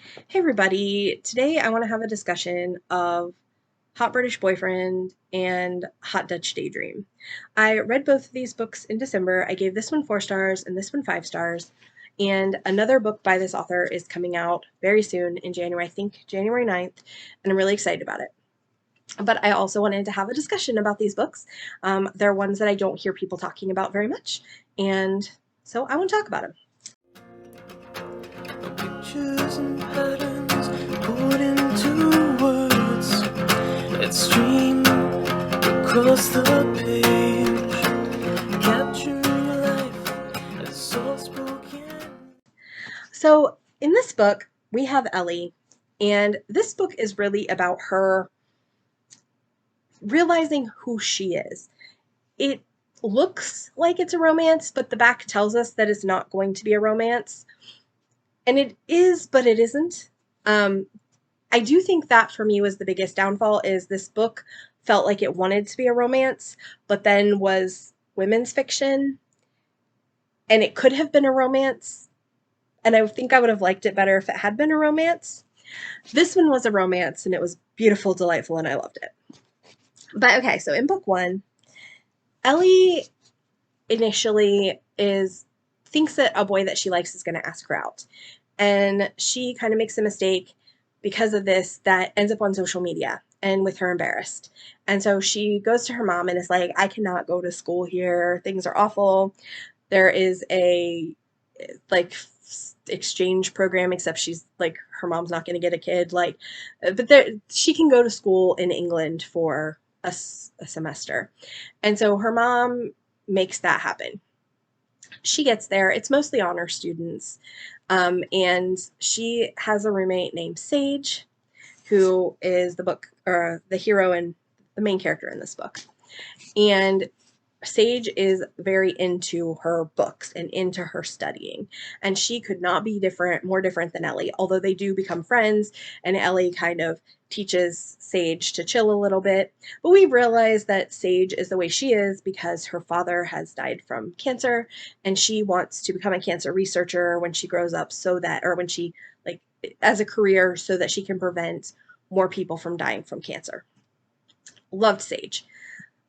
Hey everybody, today I want to have a discussion of Hot British Boyfriend and Hot Dutch Daydream. I read both of these books in December. I gave this one 4 stars and this one 5 stars. And another book by this author is coming out very soon in January, I think January 9th, and I'm really excited about it. But I also wanted to have a discussion about these books. They're ones that I don't hear people talking about very much, and so I want to talk about them. Pictures and patterns put into words that stream across the page, capturing life as soft spoken. So in this book, we have Ellie, and this book is really about her realizing who she is. It looks like it's a romance, but the back tells us that it's not going to be a romance. And it is, but it isn't. Um, I do think that for me was the biggest downfall is this book felt like it wanted to be a romance, but then was women's fiction, and it could have been a romance, and I think I would have liked it better if it had been a romance. This one was a romance, and it was beautiful, delightful, and I loved it. But okay, so in book one, Ellie initially thinks that a boy that she likes is going to ask her out. And she kind of makes a mistake because of this that ends up on social media and with her embarrassed. And so she goes to her mom and is like, I cannot go to school here. Things are awful. There is a like exchange program, except she's like her mom's not going to get a kid, like, but there she can go to school in England for a semester. And so her mom makes that happen. She gets there. It's mostly honor students. And she has a roommate named Sage, who is the book or the hero and the main character in this book. And Sage is very into her books and into her studying, and she could not be more different than Ellie, although they do become friends, and Ellie kind of teaches Sage to chill a little bit. But we realize that Sage is the way she is because her father has died from cancer, and she wants to become a cancer researcher when she grows up or when she, like, as a career so that she can prevent more people from dying from cancer. Loved Sage.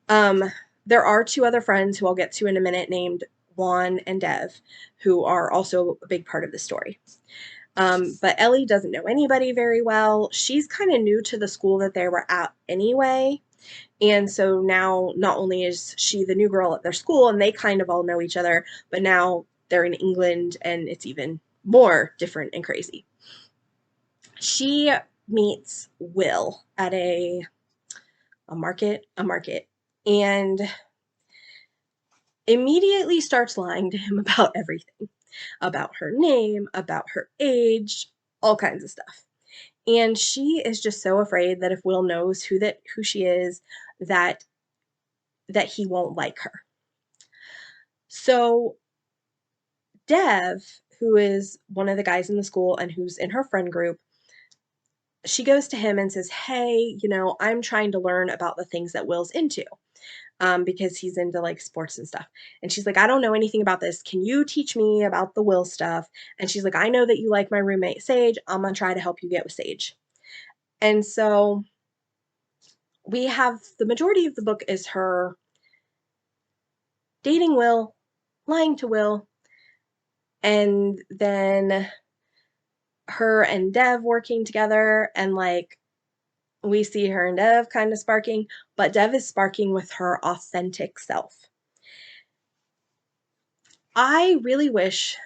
Um, there are two other friends who I'll get to in a minute named Juan and Dev, who are also a big part of the story. But Ellie doesn't know anybody very well. She's kind of new to the school that they were at anyway. And so now not only is she the new girl at their school and they kind of all know each other, but now they're in England and it's even more different and crazy. She meets Will at a market, and immediately starts lying to him about everything, about her name, about her age, all kinds of stuff. And she is just so afraid that if Will knows who she is, that he won't like her. So Dev, who is one of the guys in the school and who's in her friend group, she goes to him and says, "Hey, I'm trying to learn about the things that Will's into." Because he's into like sports and stuff. And she's like, I don't know anything about this. Can you teach me about the Will stuff? And she's like, I know that you like my roommate Sage. I'm going to try to help you get with Sage. And so we have the majority of the book is her dating Will, lying to Will, and then her and Dev working together. And like, we see her and Dev kind of sparking, but Dev is sparking with her authentic self. I really wish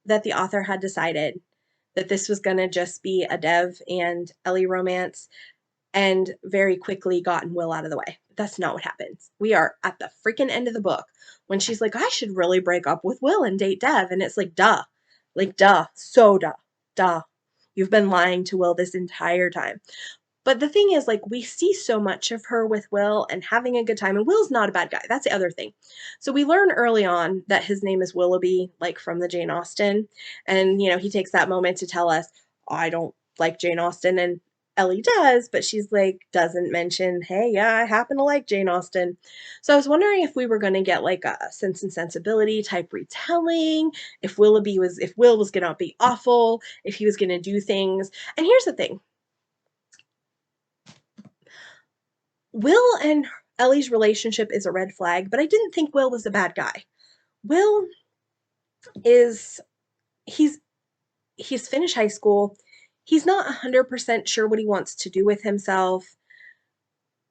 that the author had decided that this was going to just be a Dev and Ellie romance and very quickly gotten Will out of the way. That's not what happens. We are at the freaking end of the book when she's like, I should really break up with Will and date Dev. And it's like, duh. Like, duh. So duh. Duh. You've been lying to Will this entire time. But the thing is, like, we see so much of her with Will and having a good time, and Will's not a bad guy. That's the other thing. So we learn early on that his name is Willoughby, like from the Jane Austen, and he takes that moment to tell us, I don't like Jane Austen, and Ellie does, but she's like, doesn't mention, hey, yeah, I happen to like Jane Austen. So I was wondering if we were going to get like a Sense and Sensibility type retelling, if Will was going to be awful, if he was going to do things. And here's the thing. Will and Ellie's relationship is a red flag, but I didn't think Will was a bad guy. Will is he's he's finished high school. He's not 100% sure what he wants to do with himself,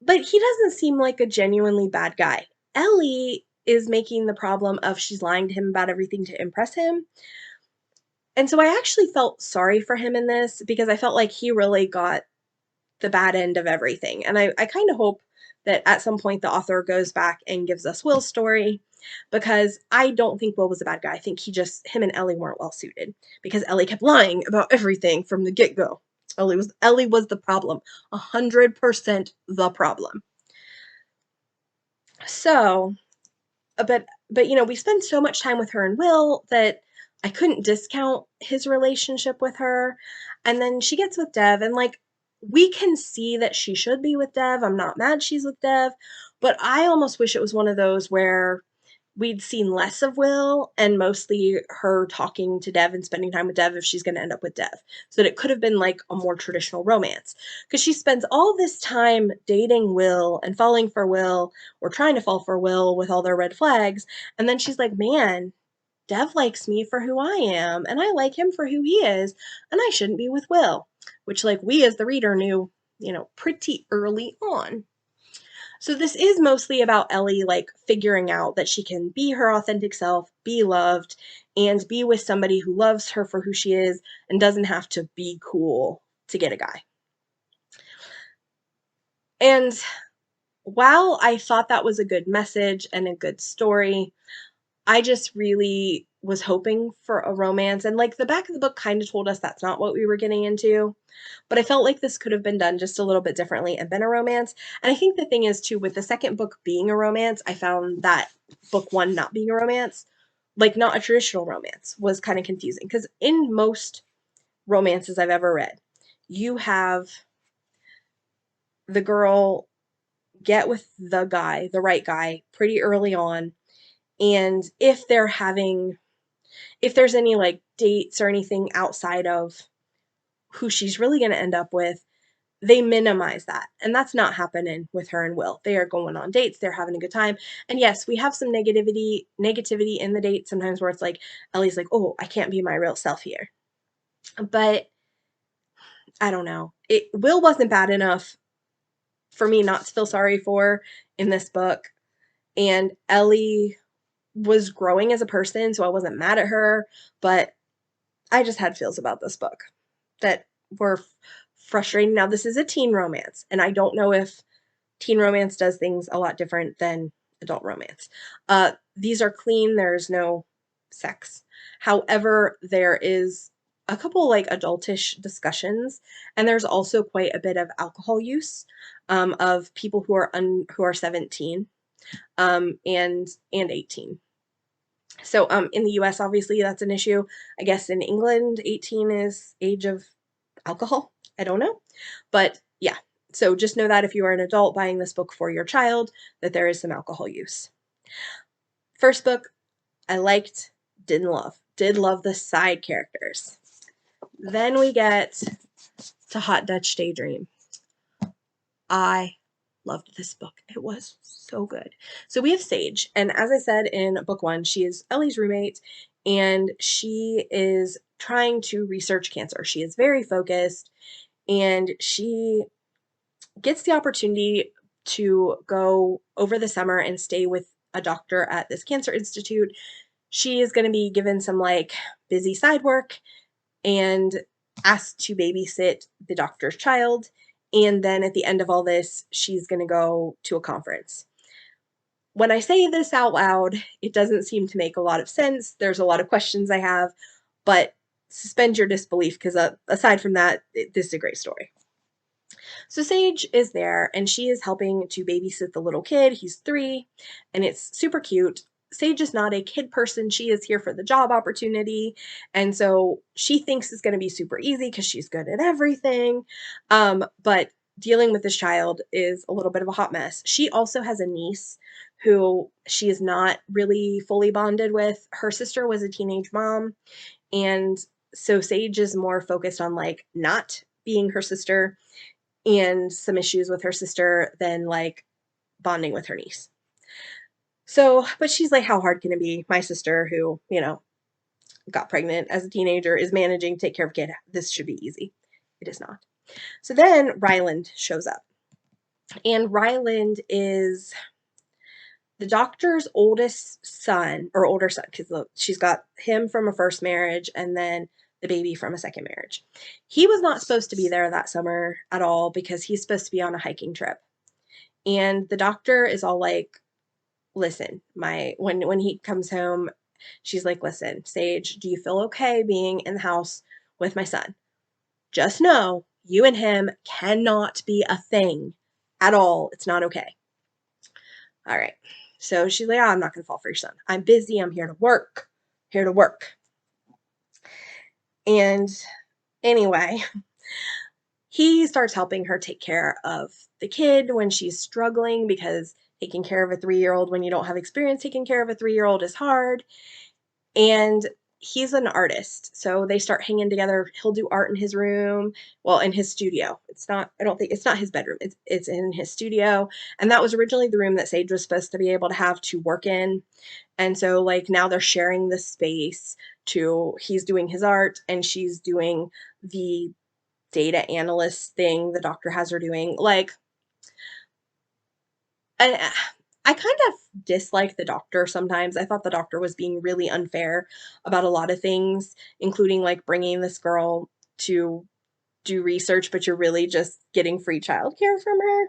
but he doesn't seem like a genuinely bad guy. Ellie is making the problem of she's lying to him about everything to impress him. And so I actually felt sorry for him in this because I felt like he really got the bad end of everything. And I kind of hope that at some point the author goes back and gives us Will's story, because I don't think Will was a bad guy. I think him and Ellie weren't well suited because Ellie kept lying about everything from the get-go. Ellie was the problem, 100% the problem. So, but we spend so much time with her and Will that I couldn't discount his relationship with her. And then she gets with Dev, and like, we can see that she should be with Dev. I'm not mad she's with Dev, but I almost wish it was one of those where we'd seen less of Will and mostly her talking to Dev and spending time with Dev if she's going to end up with Dev. So that it could have been like a more traditional romance. Because she spends all this time dating Will and falling for Will, or trying to fall for Will with all their red flags. And then she's like, man, Dev likes me for who I am, and I like him for who he is, and I shouldn't be with Will. Which, like, we as the reader knew, pretty early on. So this is mostly about Ellie, like, figuring out that she can be her authentic self, be loved, and be with somebody who loves her for who she is and doesn't have to be cool to get a guy. And while I thought that was a good message and a good story, I just really was hoping for a romance. And like, the back of the book kind of told us that's not what we were getting into. But I felt like this could have been done just a little bit differently and been a romance. And I think the thing is, too, with the second book being a romance, I found that book one not being a romance, like not a traditional romance, was kind of confusing. Because in most romances I've ever read, you have the girl get with the guy, the right guy, pretty early on. And if there's any like dates or anything outside of who she's really going to end up with, they minimize that. And that's not happening with her and Will. They are going on dates, they're having a good time. And yes, we have some negativity in the date sometimes where it's like Ellie's like, "Oh, I can't be my real self here." But I don't know. Will wasn't bad enough for me not to feel sorry for in this book. And Ellie was growing as a person, so I wasn't mad at her, but I just had feels about this book that were frustrating. Now, this is a teen romance, and I don't know if teen romance does things a lot different than adult romance. These are clean, there's no sex. However, there is a couple like adultish discussions, and there's also quite a bit of alcohol use of people who are 17 and 18. So in the US, obviously, that's an issue. I guess in England, 18 is age of alcohol. I don't know. But yeah, so just know that if you are an adult buying this book for your child, that there is some alcohol use. First book, I liked, didn't love. Did love the side characters. Then we get to Hot Dutch Daydream. I loved this book. It was so good. So we have Sage, and as I said in book one, she is Ellie's roommate, and she is trying to research cancer. She is very focused, and she gets the opportunity to go over the summer and stay with a doctor at this cancer institute. She is going to be given some like busy side work and asked to babysit the doctor's child. And then at the end of all this, she's going to go to a conference. When I say this out loud, it doesn't seem to make a lot of sense. There's a lot of questions I have, but suspend your disbelief because aside from that, this is a great story. So Sage is there, and she is helping to babysit the little kid. He's 3, and it's super cute. Sage is not a kid person. She is here for the job opportunity. And so she thinks it's going to be super easy because she's good at everything. But dealing with this child is a little bit of a hot mess. She also has a niece who she is not really fully bonded with. Her sister was a teenage mom. And so Sage is more focused on like not being her sister and some issues with her sister than like bonding with her niece. So, but she's like, how hard can it be? My sister, who, got pregnant as a teenager, is managing to take care of a kid. This should be easy. It is not. So then Ryland shows up. And Ryland is the doctor's oldest son, or older son, because she's got him from a first marriage and then the baby from a second marriage. He was not supposed to be there that summer at all because he's supposed to be on a hiking trip. And the doctor is all like, listen, when he comes home, she's like, listen, Sage, do you feel okay being in the house with my son? Just know you and him cannot be a thing at all. It's not okay. All right. So she's like, oh, I'm not going to fall for your son. I'm busy. I'm here to work. Here to work. And anyway, he starts helping her take care of the kid when she's struggling because taking care of a 3-year-old when you don't have experience taking care of a 3-year-old is hard. And he's an artist, so they start hanging together. He'll do art in his room, well, in his studio. I don't think it's not his bedroom. It's in his studio, and that was originally the room that Sage was supposed to be able to have to work in. And so like now they're sharing the space to he's doing his art and she's doing the data analyst thing the doctor has her doing. Like, I kind of dislike the doctor sometimes. I thought the doctor was being really unfair about a lot of things, including like bringing this girl to do research, but you're really just getting free childcare from her.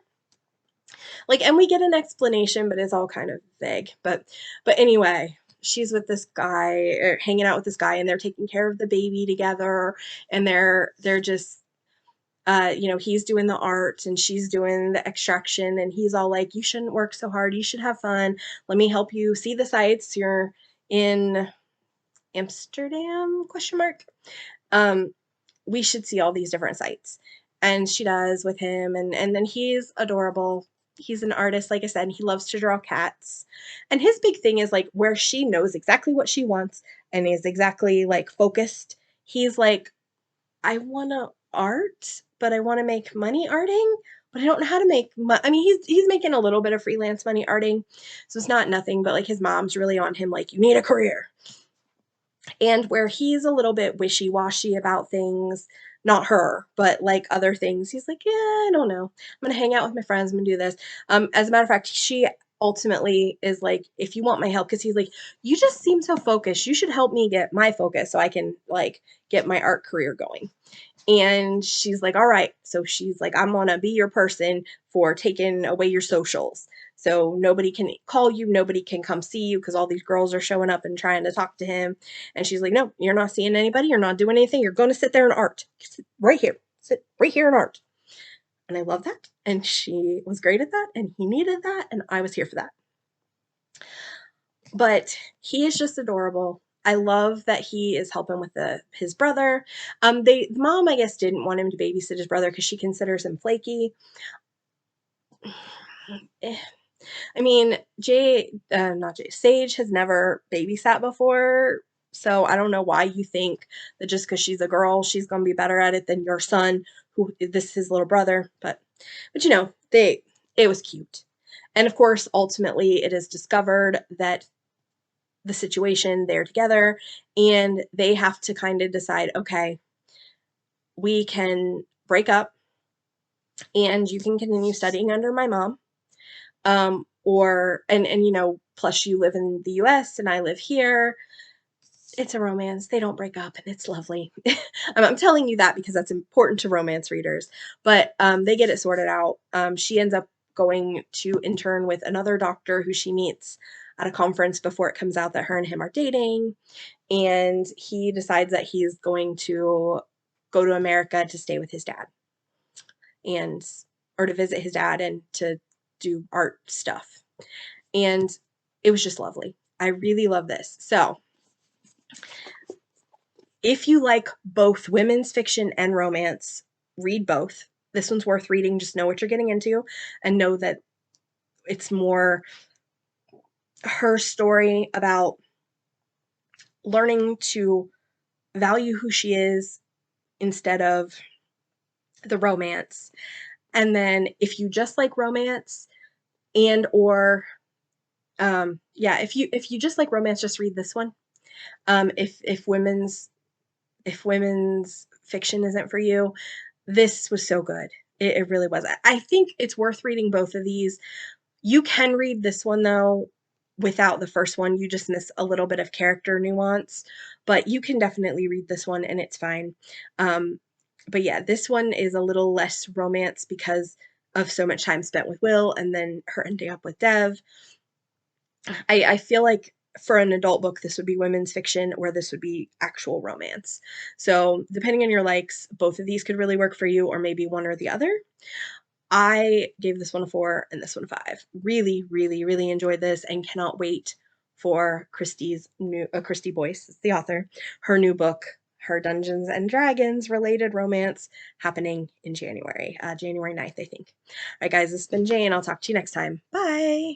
Like, and we get an explanation, but it's all kind of vague. But anyway, she's with this guy, or hanging out with this guy, and they're taking care of the baby together, and they're just he's doing the art and she's doing the extraction, and he's all like, you shouldn't work so hard. You should have fun. Let me help you see the sights. You're in Amsterdam, question mark. Um, we should see all these different sites. And she does with him. And then he's adorable. He's an artist, like I said, and he loves to draw cats. And his big thing is like where she knows exactly what she wants and is exactly like focused. He's like, I want to art, but I want to make money arting, but I don't know how to make money. I mean, he's making a little bit of freelance money arting, so it's not nothing, but like his mom's really on him, like, you need a career. And where he's a little bit wishy-washy about things, not her, but like other things, he's like, yeah, I don't know. I'm gonna hang out with my friends. I'm gonna do this. As a matter of fact, she ultimately is like, if you want my help, because he's like, you just seem so focused. You should help me get my focus so I can like get my art career going. And she's like, all right. So she's like, I'm gonna be your person for taking away your socials. So nobody can call you, nobody can come see you because all these girls are showing up and trying to talk to him. And she's like, no, you're not seeing anybody, you're not doing anything, you're going to sit there in art. Sit right here. Sit right here in art. And I love that. And she was great at that, and he needed that, and I was here for that. But he is just adorable. I love that he is helping with his brother. The mom, I guess, didn't want him to babysit his brother because she considers him flaky. Eh, I mean, not Jay, Sage has never babysat before, so I don't know why you think that just because she's a girl, she's gonna be better at it than your son, who this is his little brother. But it was cute, and of course, ultimately, it is discovered that the situation, they're together, and they have to kind of decide, okay, we can break up and you can continue studying under my mom, or and plus you live in the US and I live here. It's a romance. They don't break up and it's lovely. I'm telling you that because that's important to romance readers. But they get it sorted out. She ends up going to intern with another doctor who she meets at a conference before it comes out that her and him are dating. And he decides that he's going to go to America to stay with his dad, and or to visit his dad and to do art stuff. And it was just lovely. I really love this. So if you like both women's fiction and romance, read both. This one's worth reading. Just know what you're getting into and know that it's more her story about learning to value who she is instead of the romance. And then if you just like romance and or yeah, if you just like romance, just read this one. If women's fiction isn't for you, this was so good. It really was. I think it's worth reading both of these. You can read this one though without the first one. You just miss a little bit of character nuance, but you can definitely read this one and it's fine. Um, but yeah, this one is a little less romance because of so much time spent with Will and then her ending up with Dev. I feel like for an adult book, this would be women's fiction, where this would be actual romance. So, depending on your likes, both of these could really work for you, or maybe one or the other. I gave this one a 4 and this one a 5. Really, really, really enjoyed this and cannot wait for Kristy Boyce, is the author, her new book, her Dungeons and Dragons related romance happening in January, January 9th, I think. All right, guys, this has been Jane. I'll talk to you next time. Bye.